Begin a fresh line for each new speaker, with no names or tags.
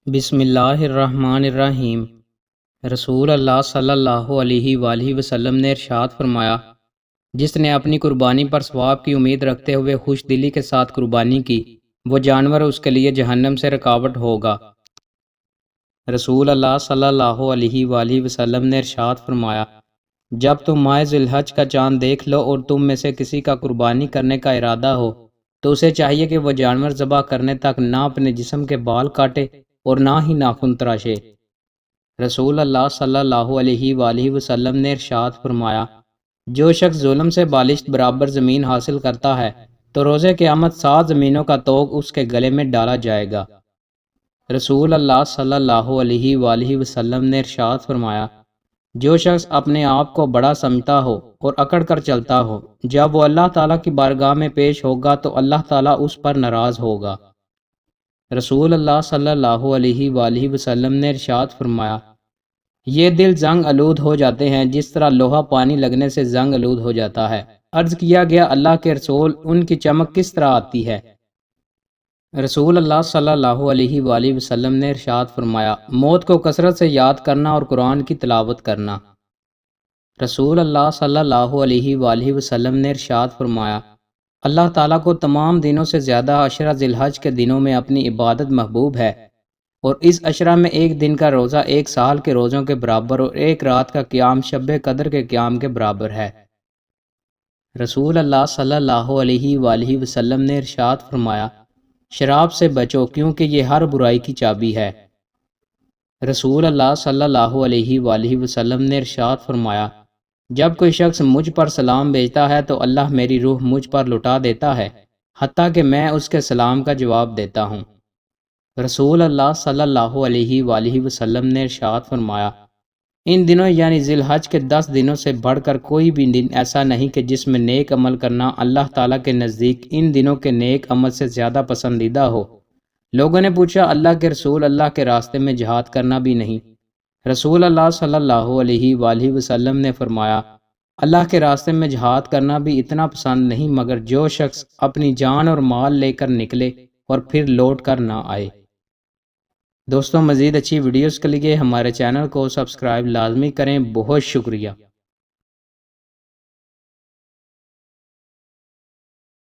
بسم اللہ الرحمن الرحیم۔ رسول اللہ صلی اللہ علیہ وآلہ وسلم نے ارشاد فرمایا، جس نے اپنی قربانی پر ثواب کی امید رکھتے ہوئے خوش دلی کے ساتھ قربانی کی، وہ جانور اس کے لیے جہنم سے رکاوٹ ہوگا۔ رسول اللہ صلی اللہ علیہ وآلہ وسلم نے ارشاد فرمایا، جب تم ماہ ذی الحج کا چاند دیکھ لو اور تم میں سے کسی کا قربانی کرنے کا ارادہ ہو تو اسے چاہیے کہ وہ جانور ذبح کرنے تک نہ اپنے جسم کے بال کاٹے اور نہ ہی ناخن تراشے۔ رسول اللہ صلی اللہ علیہ وآلہ وسلم نے ارشاد فرمایا، جو شخص ظلم سے بالشت برابر زمین حاصل کرتا ہے تو روز قیامت 7 زمینوں کا طوق اس کے گلے میں ڈالا جائے گا۔ رسول اللہ صلی اللہ علیہ وآلہ وسلم نے ارشاد فرمایا، جو شخص اپنے آپ کو بڑا سمجھتا ہو اور اکڑ کر چلتا ہو، جب وہ اللہ تعالیٰ کی بارگاہ میں پیش ہوگا تو اللہ تعالیٰ اس پر ناراض ہوگا۔ رسول اللہ صلی اللہ علیہ وآلہ وسلم نے ارشاد فرمایا، یہ دل زنگ آلود ہو جاتے ہیں جس طرح لوہا پانی لگنے سے زنگ آلود ہو جاتا ہے۔ عرض کیا گیا، اللہ کے رسول، ان کی چمک کس طرح آتی ہے؟ رسول اللہ صلی اللہ علیہ وآلہ وسلم نے ارشاد فرمایا، موت کو کثرت سے یاد کرنا اور قرآن کی تلاوت کرنا۔ رسول اللہ صلی اللہ علیہ وآلہ وسلم نے ارشاد فرمایا، اللہ تعالیٰ کو تمام دنوں سے زیادہ عشرہ ذی الحج کے دنوں میں اپنی عبادت محبوب ہے، اور اس عشرہ میں ایک دن کا روزہ 1 سال کے روزوں کے برابر اور ایک رات کا قیام شب قدر کے قیام کے برابر ہے۔ رسول اللہ صلی اللہ علیہ وآلہ وسلم نے ارشاد فرمایا، شراب سے بچو کیونکہ یہ ہر برائی کی چابی ہے۔ رسول اللہ صلی اللہ علیہ وآلہ وسلم نے ارشاد فرمایا، جب کوئی شخص مجھ پر سلام بھیجتا ہے تو اللہ میری روح مجھ پر لٹا دیتا ہے، حتیٰ کہ میں اس کے سلام کا جواب دیتا ہوں۔ رسول اللہ صلی اللہ علیہ وآلہ وسلم نے ارشاد فرمایا، ان دنوں یعنی ذی الحج کے 10 دنوں سے بڑھ کر کوئی بھی دن ایسا نہیں کہ جس میں نیک عمل کرنا اللہ تعالیٰ کے نزدیک ان دنوں کے نیک عمل سے زیادہ پسندیدہ ہو۔ لوگوں نے پوچھا، اللہ کے رسول، اللہ کے راستے میں جہاد کرنا بھی نہیں؟ رسول اللہ صلی اللہ علیہ وآلہ وسلم نے فرمایا، اللہ کے راستے میں جہاد کرنا بھی اتنا پسند نہیں مگر جو شخص اپنی جان اور مال لے کر نکلے اور پھر لوٹ کر نہ آئے۔ دوستوں، مزید اچھی ویڈیوز کے لیے ہمارے چینل کو سبسکرائب لازمی کریں۔ بہت شکریہ۔